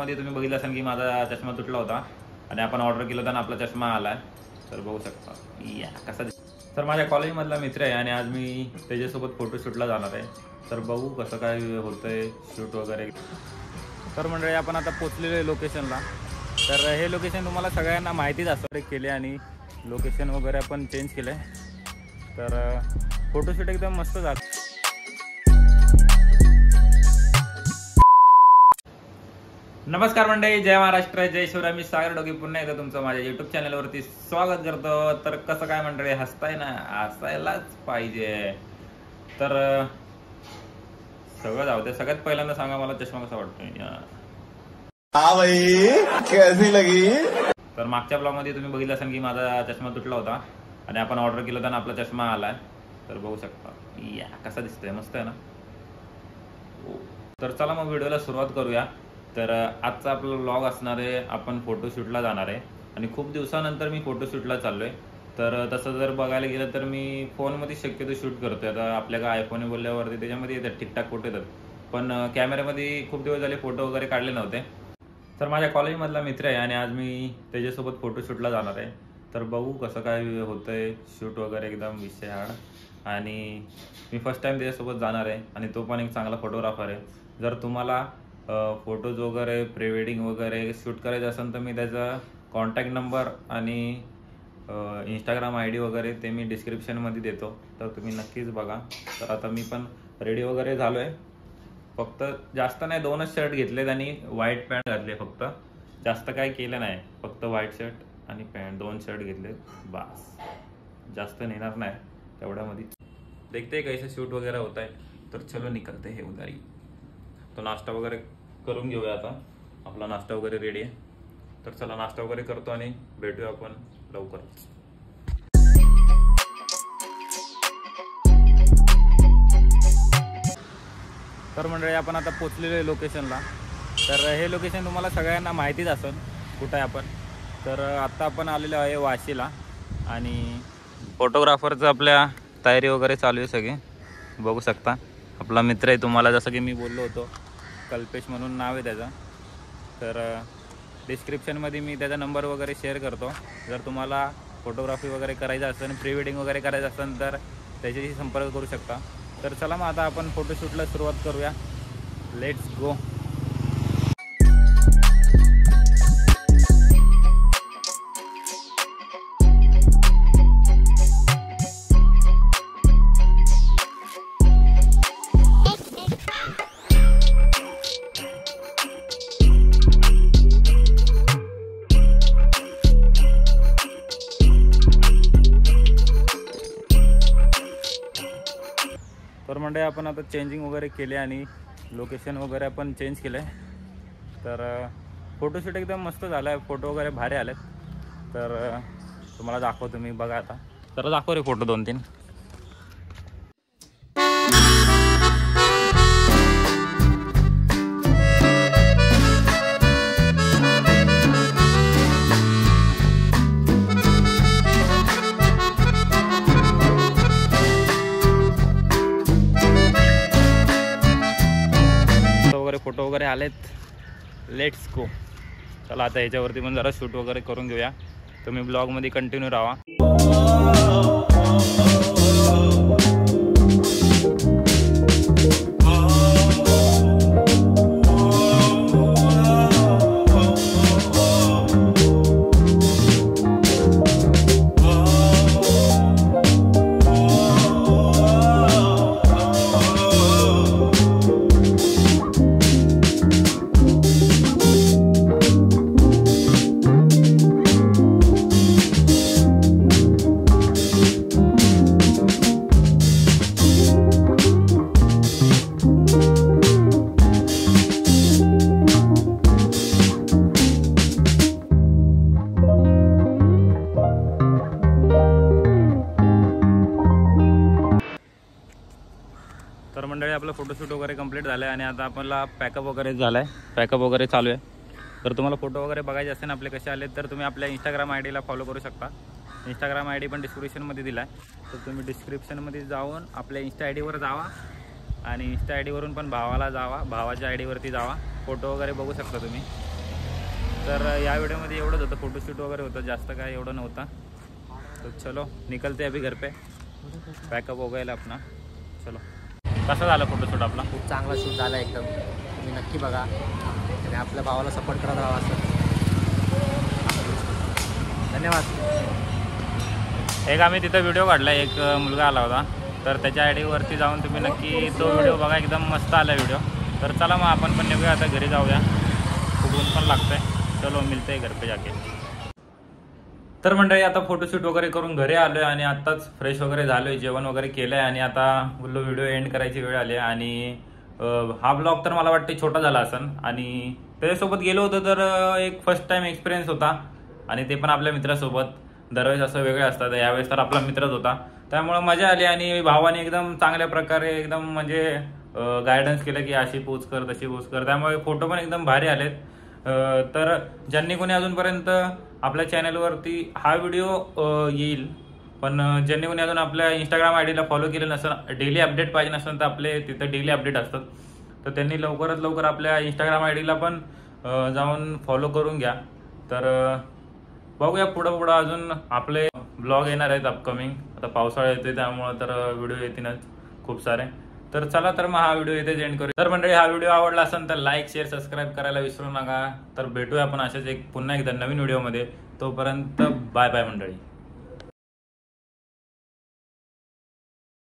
मध्ये तुम्ही बघितलं असाल की माझा चष्मा तुटला होता आणि आपण ऑर्डर केलं होता आणि आपला चष्मा आला तर बघू शकता या कसा तर माझ्या कॉलेजमधला मित्र आहे आणि आज मी त्याच्यासोबत फोटोशूटला जाणार आहे. तर बघू कसं काय होतंय शूट वगैरे. तर मंडळी आपण आता पोचलेलो आहे लोकेशनला. तर हे लोकेशन तुम्हाला सगळ्यांना माहितीच असं केले आणि लोकेशन वगैरे आपण चेंज केलं आहे. तर फोटोशूट एकदम मस्त झालं. नमस्कार मंडळी, जय महाराष्ट्र, जय शिवराय. मी सागर डोके पुन्हा एकदा तुमचं माझ्या युट्यूब चॅनलवरती स्वागत करतो. तर कसं काय मंडळी, हसताय ना, हसायलाच पाहिजे. तर सगळं जाऊ दे, सगळ्यात पहिल्यांदा सांगा मला चष्मा कसा वाटतोय. हाँ भाई कैसी लगी. तर मागच्या ब्लॉग मध्ये तुम्ही बघितलं असाल की माझा चष्मा तुटला होता आणि आपण ऑर्डर केलं होता आणि आपला चष्मा आलाय. तर बघू शकता या कसा दिसतोय, मस्त आहे ना. तर चला मग व्हिडिओला सुरुवात करूया. तर आजचा आपला व्लॉग असणार आहे, आपण फोटोशूटला जाणार आहे आणि खूप दिवसानंतर मी फोटोशूटला चाललो आहे. तर तसं जर बघायला गेलं तर मी फोनमध्ये शक्यतो शूट करतोय. आता आपल्याला आयफोन बोलल्यावरती त्याच्यामध्ये येतात ठीकठाक फोटो येतात, पण कॅमेऱ्यामध्ये खूप दिवस झाले फोटो वगैरे काढले नव्हते. तर माझ्या कॉलेजमधला मित्र आहे आणि आज मी त्याच्यासोबत फोटोशूटला जाणार आहे. तर बघू कसं काय होतंय शूट वगैरे, एकदम विषय हाड. आणि मी फर्स्ट टाइम त्याच्यासोबत जाणार आहे आणि तो पण एक चांगला फोटोग्राफर आहे. जर तुम्हाला फोटोज वगैरे प्री वेडिंग वगैरे शूट करायचं असेल तर मी त्याचा कॉन्टॅक्ट नंबर आणि इंस्टाग्राम ID वगैरे ते मी डिस्क्रिप्शनमध्ये देतो, तर तुम्ही नक्कीच बघा. तर आता मी पण रेडी वगैरे झालो आहे. फक्त जास्त नाही, 2च शर्ट घेतलेत आणि व्हाईट पॅन्ट घातले. फक्त जास्त काय केलं नाही, फक्त व्हाईट शर्ट आणि पॅन्ट 2 शर्ट घेतले बस. जास्त नेणार नाही तेवढ्यामध्ये. देखते कैसे शूट वगैरे होत आहे. तर चलो निकलते हे उधारी. तो नाश्ता वगैरे करून घेऊया. आता आपला नाश्ता वगैरे रेडी आहे. तर चला नाश्ता वगैरे करतो आणि भेटूया आपण लवकरच. तर मंडळी आपण आता पोचलेलो आहे लोकेशनला. तर हे लोकेशन तुम्हाला सगळ्यांना माहितीच असेल कुठं आहे आपण. तर आत्ता आपण आलेलो आहे वाशीला आणि फोटोग्राफरचं आपल्या तयारी वगैरे चालू आहे सगळे. बघू शकता आपला मित्र आहे, तुम्हाला जसं की मी बोललो होतो, कल्पेश म्हणून नाव आहे त्याचं. तर डिस्क्रिप्शनमध्ये मी त्याचा नंबर वगैरे शेअर करतो. जर तुम्हाला फोटोग्राफी वगैरे करायचं असेल, प्री वेडिंग वगैरे करायचं असेल तर त्याच्याशी संपर्क करू शकता. तर चला मग आता आपण फोटोशूटला सुरुवात करूया. Let's go. तर म्हणजे आपण आता चेंजिंग वगैरे केले आणि लोकेशन वगैरे आपण चेंज केलं आहे. तर फोटोशूट एकदम मस्त झालं आहे, फोटो वगैरे भारी आलेत. तर तुम्हाला दाखवतो मी, बघा आता. तर दाखव रे फोटो 2-3. फोटो वगैरे आलेत. Let's go. चला आता ह्याच्यावरती पण जरा शूट वगैरे करून घेऊया. तुम्ही ब्लॉगमध्ये कंटिन्यू राहा. तर मंडळी आपलं फोटोशूट वगैरे कंप्लीट झालं आहे आणि आता आपल्याला पॅकअप वगैरे झालं आहे, पॅकअप वगैरे चालू आहे. तर तुम्हाला फोटो वगैरे बघायचे असेल आपले कसे आले तर तुम्ही आपल्या इंस्टाग्राम IDला फॉलो करू शकता. इंस्टाग्राम ID पण डिस्क्रिप्शनमध्ये दिला आहे. तर तुम्ही डिस्क्रिप्शनमध्ये जाऊन आपल्या इंस्टा IDवर जावा आणि इंस्टा ID वरून पण भावाला जावा, भावाच्या ID वरती जावा. फोटो वगैरे बघू शकता तुम्ही. तर या व्हिडिओमध्ये एवढंच होतं, फोटोशूट वगैरे होतं, जास्त काय एवढं नव्हतं. तो चलो निकलते अभी घर पे, पॅकअप हो गया अपना. चलो, कसा झाला फोटोशूट आपला? खूप चांगला शूट झाला एकदम. तुम्ही नक्की बघा आणि आपल्या भावाला सपोर्ट करत राहा सर. धन्यवाद. एक आम्ही तिथं व्हिडिओ काढला, एक मुलगा आला होता, तर त्याच्या आय डीवरती जाऊन तुम्ही नक्की तो व्हिडिओ बघा, एकदम मस्त आला व्हिडिओ. तर चला मग आपण पण निघूया आता, घरी जाऊया, खूप ऊन पण लागतंय. चलो मिळते आहे घर पे जाके. तर मंडळी आता फोटोशूट वगैरे करून घरी आलोय आणि आत्ताच फ्रेश वगैरे झालोय, जेवण वगैरे केलंय आणि आता बोललो व्हिडिओ एंड करायची वेळ आली. आणि हा ब्लॉग तर मला वाटतं छोटा झाला असन आणि त्याच्यासोबत गेलो होतो तर एक फर्स्ट टाइम एक्सपिरियन्स होता आणि ते पण आपल्या मित्रासोबत. दरवेळेस असं वेगळे असतात, यावेळेस तर आपला मित्रच होता, त्यामुळे मजा आली. आणि भावाने एकदम चांगल्या प्रकारे एकदम म्हणजे गायडन्स केलं की अशी पोज कर तशी पोज कर, त्यामुळे फोटो पण एकदम भारी आलेत. तर ज्यांनी कोणी अजूनपर्यंत आपल्या चॅनलवरती हा व्हिडिओ येईल, पण ज्यांनी कोणी अजून आपल्या इंस्टाग्राम आय डीला फॉलो केलं नसेल, डेली अपडेट पाहिजे नसेल तर आपले तिथं डेली अपडेट असतात, तर त्यांनी लवकरात लवकर आपल्या इंस्टाग्राम आय डीला पण जाऊन फॉलो करून घ्या. तर बघूया पुढं अजून आपले ब्लॉग येणार आहेत अपकमिंग. आता पावसाळा येते त्यामुळे तर व्हिडिओ येतीलच खूप सारे. तर चला, तर मग हा व्हिडिओ इथेच एंड करू. तर मंडळी, हा व्हिडिओ आवडला असेल तर लाईक शेअर सबस्क्राईब करायला विसरू नका. तर भेटूया आपण अशाच पुन्हा एकदा नवीन व्हिडिओमध्ये. तोपर्यंत बाय बाय मंडळी.